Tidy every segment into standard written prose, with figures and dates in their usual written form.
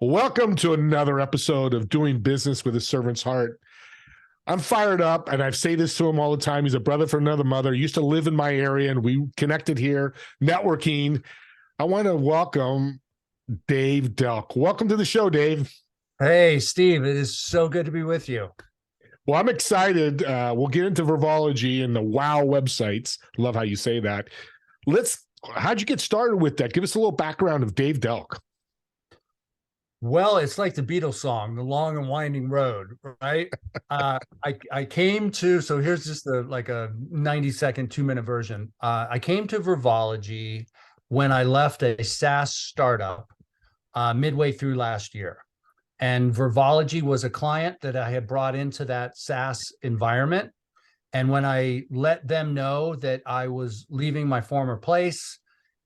Welcome to another episode of Doing Business with a Servant's Heart. I'm fired up, and I say this to him all the time. He's a brother from another mother. He used to live in my area, and we connected here, networking. I want to welcome Dave Delk. Welcome to the show, Dave. Hey, Steve. It is so good to be with you. Well, I'm excited. We'll get into Vervology and the WOW websites. Love how you say that. How'd you get started with that? Give us a little background of Dave Delk. Well, it's like the Beatles song, The Long and Winding Road, right? I came to, so here's just a 90-second, 2-minute version. I came to Vervology when I left a SaaS startup midway through last year. And Vervology was a client that I had brought into that SaaS environment. And when I let them know that I was leaving my former place,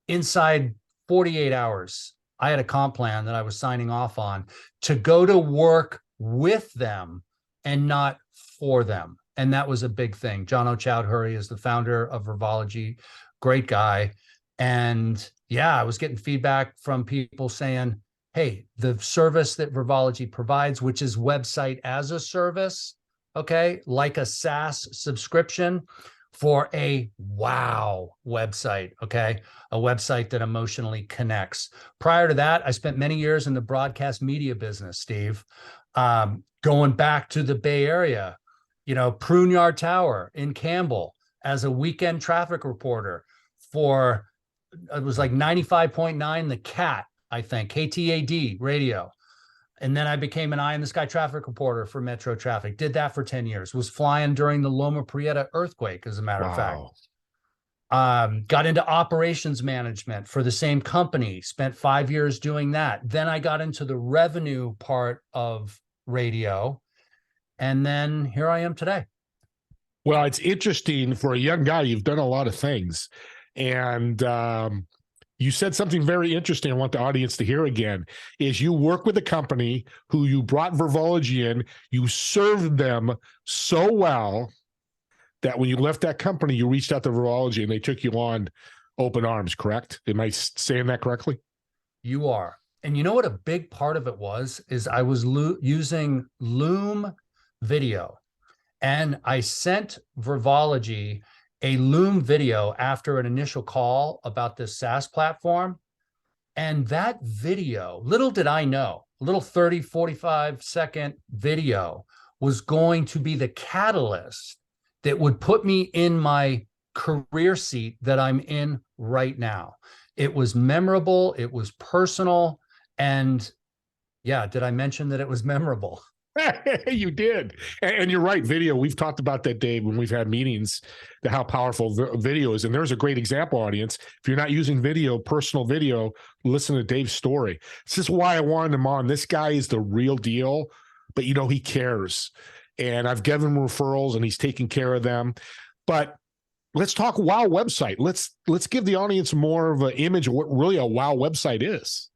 inside 48 hours, I had a comp plan that I was signing off on to go to work with them and not for them. And that was a big thing. John O'Chowdhury is the founder of Vervology, great guy. And yeah, I was getting feedback from people saying, hey, the service that Vervology provides, which is website as a service, okay, like a SaaS subscription for a WOW website, okay, a website that emotionally connects. Prior to that, I spent many years in the broadcast media business, Steve, going back to the Bay Area, Pruneyard Tower in Campbell as a weekend traffic reporter for, it was like 95.9 The Cat, I think, KTAD radio. And then I became an eye in the sky traffic reporter for Metro Traffic. Did that for 10 years. Was flying during the Loma Prieta earthquake, as a matter of fact. Got into operations management for the same company. Spent 5 years doing that. Then I got into the revenue part of radio. And then here I am today. Well, it's interesting for a young guy. You've done a lot of things. And you said something very interesting I want the audience to hear again, is you work with a company who you brought Vervology in, you served them so well that when you left that company, you reached out to Vervology and they took you on open arms, correct? Am I saying that correctly? You are. And you know what a big part of it was, is I was using Loom video. And I sent Vervology a Loom video after an initial call about this SaaS platform. And that video, little did I know, a little 30, 45-second video was going to be the catalyst that would put me in my career seat that I'm in right now. It was memorable, it was personal, and yeah, did I mention that it was memorable? You did. And you're right. Video. We've talked about that, Dave, when we've had meetings, how powerful video is. And there's a great example, audience. If you're not using video, personal video, listen to Dave's story. This is why I wanted him on. This guy is the real deal, but he cares. And I've given him referrals and he's taking care of them. But let's talk WOW website. Let's give the audience more of an image of what really a WOW website is.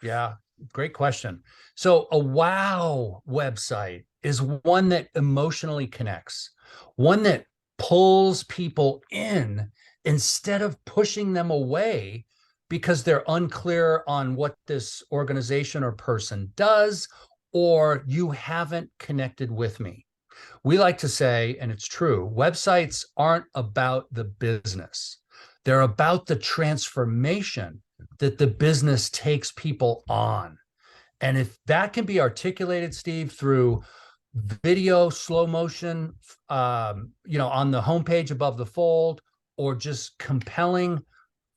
Yeah. Great question. So a WOW website is one that emotionally connects, one that pulls people in instead of pushing them away because they're unclear on what this organization or person does, or you haven't connected with me. We like to say, and it's true, websites aren't about the business. They're about the transformation that the business takes people on. And if that can be articulated, Steve, through video, slow motion, on the homepage above the fold, or just compelling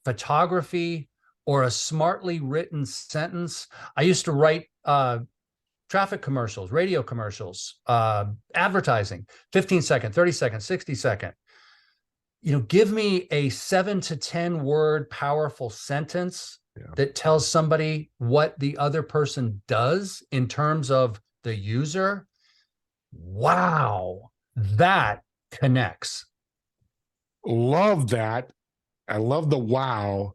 photography or a smartly written sentence. I used to write traffic commercials, radio commercials, advertising, 15-second, 30-second, 60-second. Give me a 7 to 10 word powerful sentence that tells somebody what the other person does in terms of the user. Wow, that connects. Love that. I love the wow.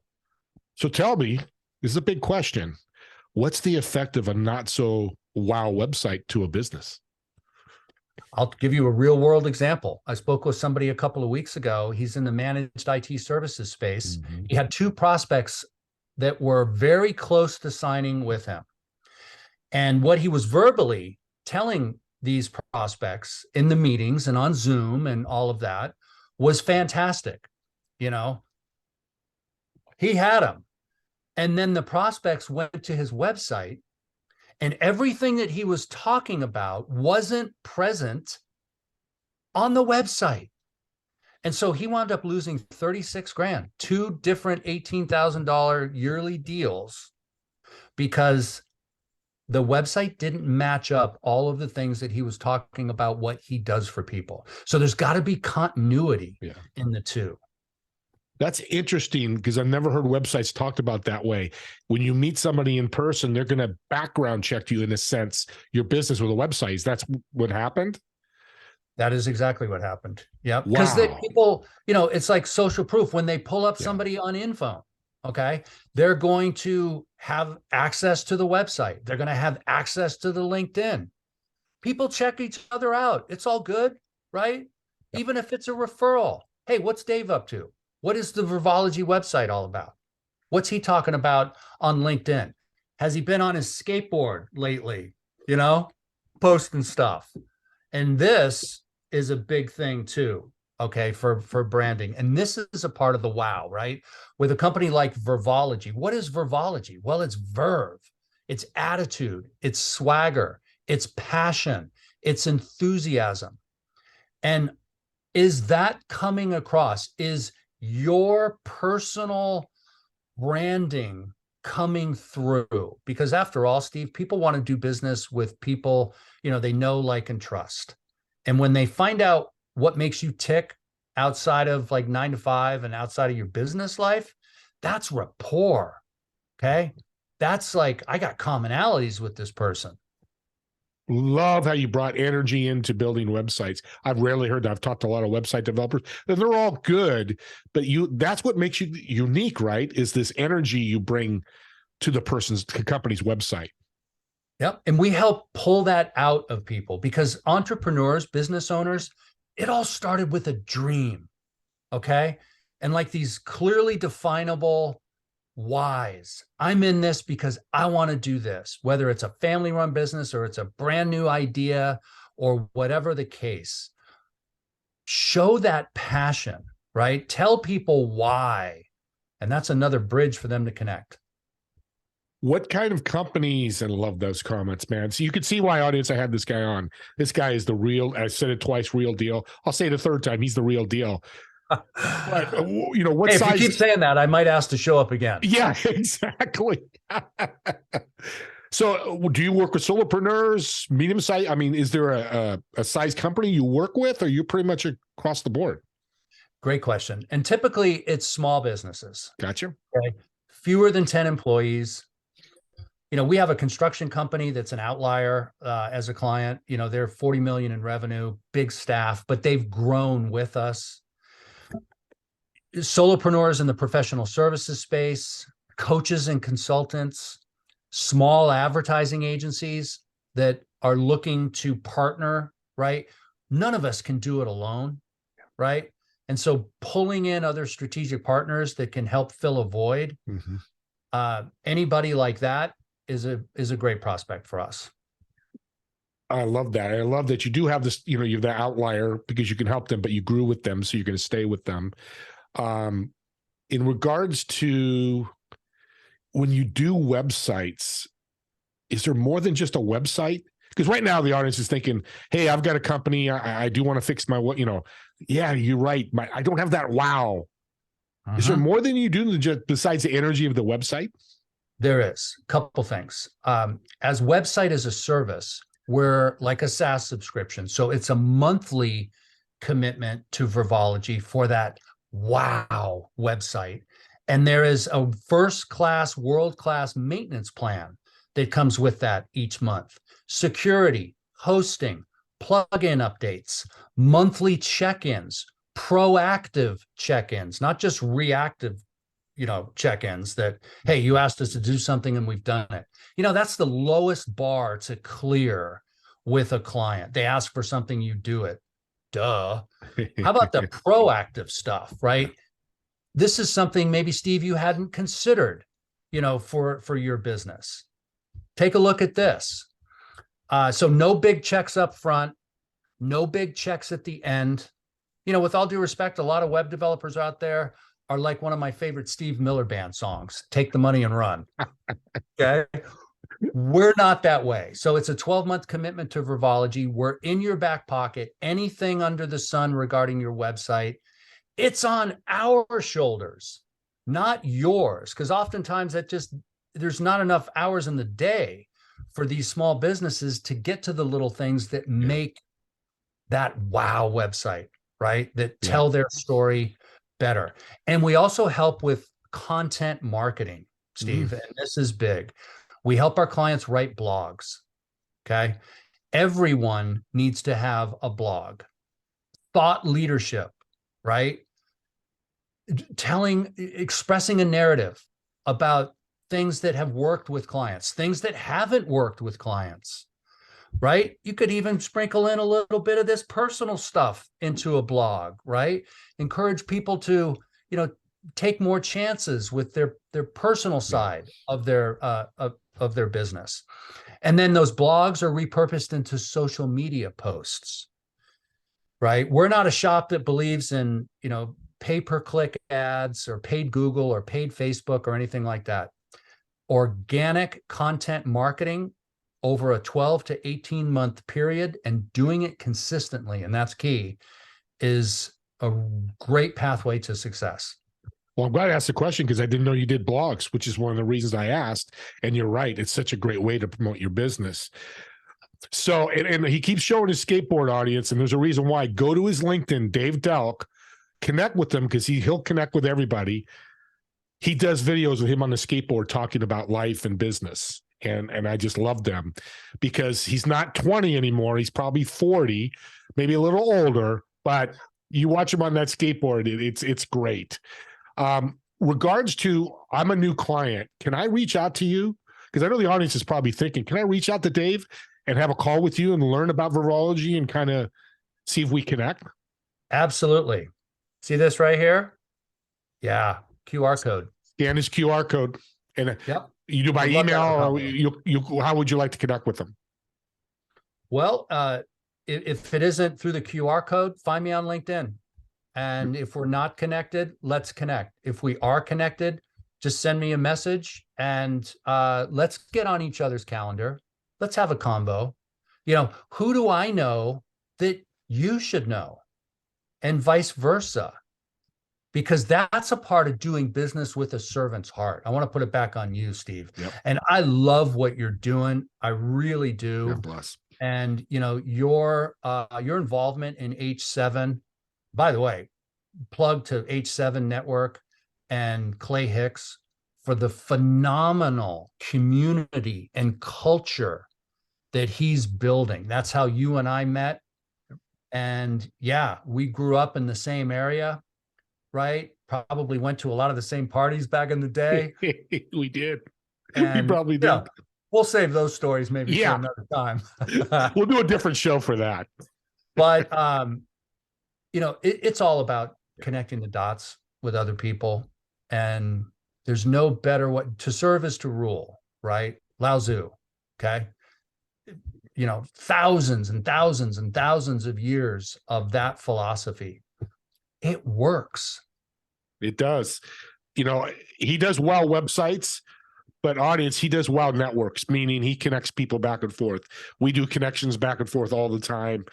So tell me, this is a big question. What's the effect of a not so wow website to a business? I'll give you a real world example. I spoke with somebody a couple of weeks ago. He's in the managed IT services space. Mm-hmm. He had 2 prospects that were very close to signing with him. And what he was verbally telling these prospects in the meetings and on Zoom and all of that was fantastic. You know, he had them. And then the prospects went to his website, and everything that he was talking about wasn't present on the website. And so he wound up losing 36 grand, 2 different $18,000 yearly deals, because the website didn't match up all of the things that he was talking about, what he does for people. So there's got to be continuity in the two. That's interesting, because I've never heard websites talked about that way. When you meet somebody in person, they're going to background check you, in a sense, your business with a website. That's what happened? That is exactly what happened. Yeah. Because people, you know, it's like social proof. When they pull up somebody on InPhone, okay, they're going to have access to the website. They're going to have access to the LinkedIn. People check each other out. It's all good, right? Even if it's a referral. Hey, what's Dave up to? What is the Vervology website all about? What's he talking about on LinkedIn? Has he been on his skateboard lately? You know, posting stuff. And this is a big thing too, okay, for branding. And this is a part of the wow, right? With a company like Vervology. What is Vervology? Well, it's verve, it's attitude, it's swagger, it's passion, it's enthusiasm. And is that coming across? Is your personal branding coming through? Because after all, Steve, people want to do business with people, you know, they know, like, and trust. And when they find out what makes you tick outside of like 9 to 5 and outside of your business life, that's rapport. Okay. That's like, I got commonalities with this person. Love how you brought energy into building websites. I've rarely heard that. I've talked to a lot of website developers, and they're all good, but that's what makes you unique, right? Is this energy you bring to the company's website. Yep. And we help pull that out of people, because entrepreneurs, business owners, it all started with a dream. Okay. And like these clearly definable whys. I'm in this because I want to do this, whether it's a family run business or it's a brand new idea or whatever the case. Show that passion, right? Tell people why. And that's another bridge for them to connect. What kind of companies, and I love those comments, man. So you can see why, audience, I had this guy on. This guy is the real, I said it twice, real deal. I'll say it a third time. He's the real deal. But, you know, what hey, size? If you keep saying that, I might ask to show up again. Yeah, exactly. So do you work with solopreneurs, medium size? I mean, is there a size company you work with, or you pretty much across the board? Great question. And typically it's small businesses. Gotcha. Okay. Fewer than 10 employees. You know, we have a construction company that's an outlier as a client. You know, they're 40 million in revenue, big staff, but they've grown with us. Solopreneurs in the professional services space, coaches and consultants, small advertising agencies that are looking to partner, right? None of us can do it alone, right? And so pulling in other strategic partners that can help fill a void, anybody like that is a great prospect for us. I love that. I love that you do have this, you know, you're the outlier because you can help them, but you grew with them, so you're going to stay with them. In regards to when you do websites, is there more than just a website? Because right now the audience is thinking, hey, I've got a company. I do want to fix my, you know, yeah, you're right. I don't have that wow. Is there more than you do just besides the energy of the website? There is a couple things. As website as a service, we're like a SaaS subscription. So it's a monthly commitment to Vervology for that wow website. And there is a first-class, world-class maintenance plan that comes with that each month. Security, hosting, plugin updates, monthly check-ins, proactive check-ins, not just reactive, you know, check-ins that, hey, you asked us to do something and we've done it. You know, that's the lowest bar to clear with a client. They ask for something, you do it. Duh. How about the proactive stuff, right? This is something maybe, Steve, you hadn't considered. for your business. Take a look at this. So no big checks up front, no big checks at the end. With all due respect, a lot of web developers out there are like one of my favorite Steve Miller Band songs, Take the Money and Run. Okay. We're not that way. So it's a 12-month commitment to Vervology. We're in your back pocket. Anything under the sun regarding your website, it's on our shoulders, not yours. Because oftentimes there's not enough hours in the day for these small businesses to get to the little things that make that wow website, right? That tell their story better. And we also help with content marketing, Steve, and this is big. We help our clients write blogs, okay? Everyone needs to have a blog. Thought leadership, right? Expressing a narrative about things that have worked with clients, things that haven't worked with clients, right? You could even sprinkle in a little bit of this personal stuff into a blog, right? Encourage people to, take more chances with their personal side of their business. And then those blogs are repurposed into social media posts, right? We're not a shop that believes in, pay-per-click ads or paid Google or paid Facebook or anything like that. Organic content marketing over a 12 to 18-month period and doing it consistently, and that's key, is a great pathway to success. Well, I'm glad I asked the question because I didn't know you did blogs, which is one of the reasons I asked. And you're right. It's such a great way to promote your business. So, and he keeps showing his skateboard audience, and there's a reason why. Go to his LinkedIn, Dave Delk, connect with him because he'll connect with everybody. He does videos with him on the skateboard talking about life and business. And I just love them because he's not 20 anymore. He's probably 40, maybe a little older, but you watch him on that skateboard. It's great. Regards to, I'm a new client. Can I reach out to you? Because I know the audience is probably thinking, can I reach out to Dave and have a call with you and learn about Vervology and kind of see if we connect? Absolutely. See this right here? Yeah. QR code. Scan his QR code. And you do by email, or how would you like to connect with them? Well, if it isn't through the QR code, find me on LinkedIn. And if we're not connected, let's connect. If we are connected, just send me a message and let's get on each other's calendar. Let's have a combo. Who do I know that you should know? And vice versa. Because that's a part of doing business with a servant's heart. I want to put it back on you, Steve. Yep. And I love what you're doing. I really do. God bless. And your involvement in H7. By the way, plug to H7 Network and Clay Hicks for the phenomenal community and culture that he's building. That's how you and I met. And we grew up in the same area, right? Probably went to a lot of the same parties back in the day. We did. And, we probably did. We'll save those stories maybe for another time. We'll do a different show for that. But, it's all about connecting the dots with other people. And there's no better way to serve is to rule, right? Lao Tzu, okay? Thousands and thousands and thousands of years of that philosophy. It works. It does. He does well websites, but audience, he does well networks, meaning he connects people back and forth. We do connections back and forth all the time.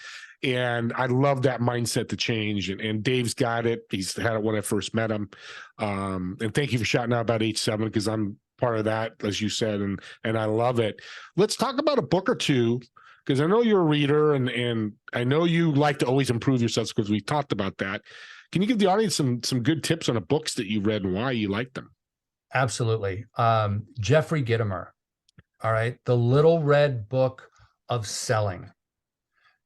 And I love that mindset to change. And Dave's got it. He's had it when I first met him. And thank you for shouting out about H7 because I'm part of that, as you said, and I love it. Let's talk about a book or two, because I know you're a reader and I know you like to always improve yourself because we talked about that. Can you give the audience some good tips on the books that you read and why you like them? Absolutely. Jeffrey Gitomer. All right. The Little Red Book of Selling.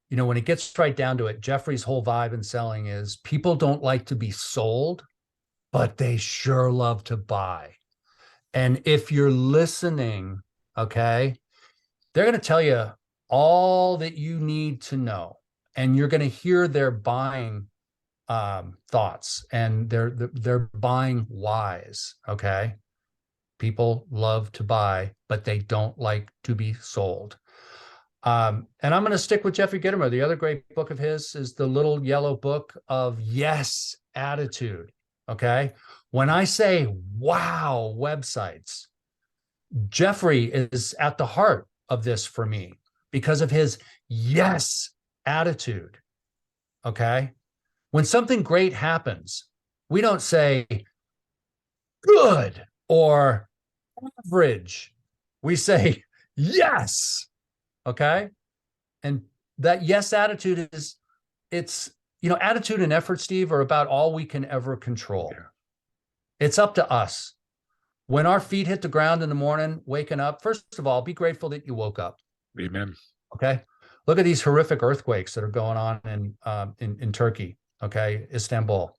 When it gets right down to it, Jeffrey's whole vibe in selling is people don't like to be sold, but they sure love to buy. And if you're listening, okay, they're going to tell you all that you need to know. And you're going to hear their buying thoughts and their buying whys, okay? People love to buy, but they don't like to be sold. And I'm going to stick with Jeffrey Gitomer. The other great book of his is the Little Yellow Book of Yes Attitude. Okay. When I say wow websites, Jeffrey is at the heart of this for me because of his yes attitude. Okay. When something great happens, we don't say good or average. We say yes. Okay. And that yes attitude is, attitude and effort, Steve, are about all we can ever control. Yeah. It's up to us. When our feet hit the ground in the morning, waking up, first of all, be grateful that you woke up. Amen. Okay. Look at these horrific earthquakes that are going on in Turkey. Okay. Istanbul.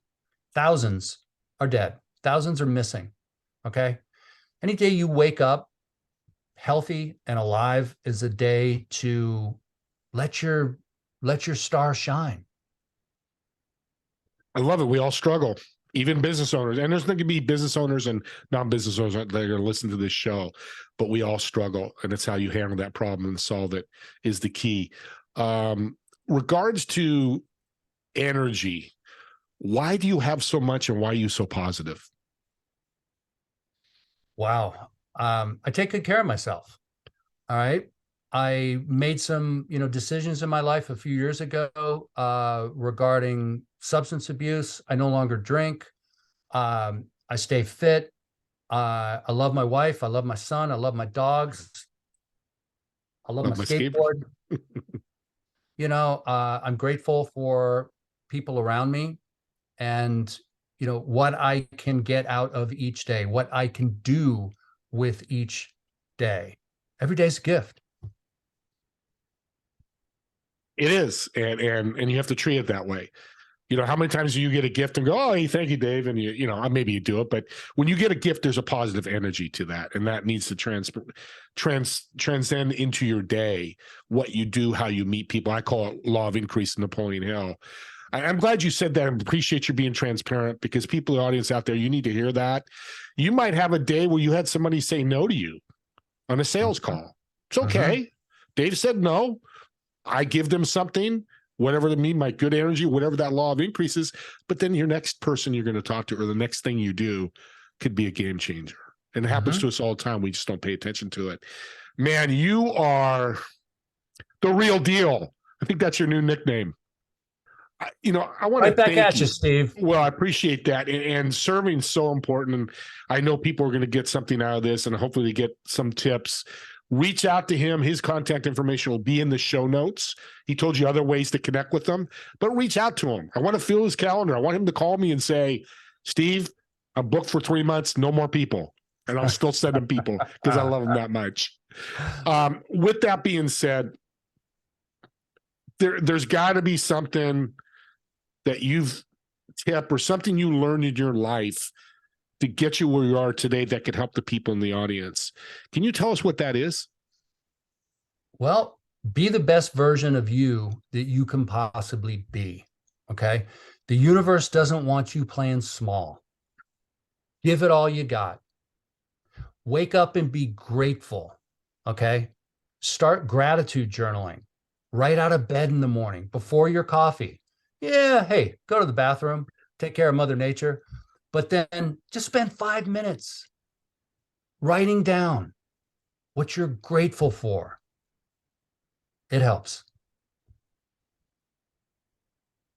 Thousands are dead. Thousands are missing. Okay. Any day you wake up healthy and alive is a day to let your star shine. I love it. We all struggle, even business owners. And there's going to be business owners and non-business owners that are going to listen to this show, but we all struggle. And it's how you handle that problem and solve it is the key. Regards to energy, why do you have so much and why are you so positive? Wow. I take good care of myself. All right. I made some, decisions in my life a few years ago regarding substance abuse. I no longer drink. I stay fit. I love my wife. I love my son. I love my dogs. I love my skateboard. I'm grateful for people around me and, what I can get out of each day, what I can do with each day. Every day's a gift. It is. And you have to treat it that way. How many times do you get a gift and go, oh, hey, thank you, Dave. And maybe you do it, but when you get a gift, there's a positive energy to that. And that needs to transcend into your day, what you do, how you meet people. I call it law of increase in Napoleon Hill. I'm glad you said that and appreciate you being transparent because people in the audience out there, you need to hear that. You might have a day where you had somebody say no to you on a sales call. It's okay. Dave said no. I give them something, whatever they mean, my good energy, whatever that law of increase is. But then your next person you're going to talk to or the next thing you do could be a game changer. And it happens to us all the time. We just don't pay attention to it. Man, you are the real deal. I think that's your new nickname. I want to right back thank at you, you, Steve. Well, I appreciate that. And serving is so important. And I know people are going to get something out of this and hopefully they get some tips. Reach out to him. His contact information will be in the show notes. He told you other ways to connect with them, but reach out to him. I want to fill his calendar. I want him to call me and say, Steve, I'm booked for 3 months, no more people. And I'll still send him people because I love him that much. With that being said, there's got to be something that you've tipped or something you learned in your life to get you where you are today that could help the people in the audience. Can you tell us what that is? Well, be the best version of you that you can possibly be. Okay. The universe doesn't want you playing small. Give it all you got. Wake up and be grateful. Okay. Start gratitude journaling right out of bed in the morning before your coffee. Yeah. Hey, go to the bathroom, take care of Mother Nature, but then just spend 5 minutes writing down what you're grateful for. It helps.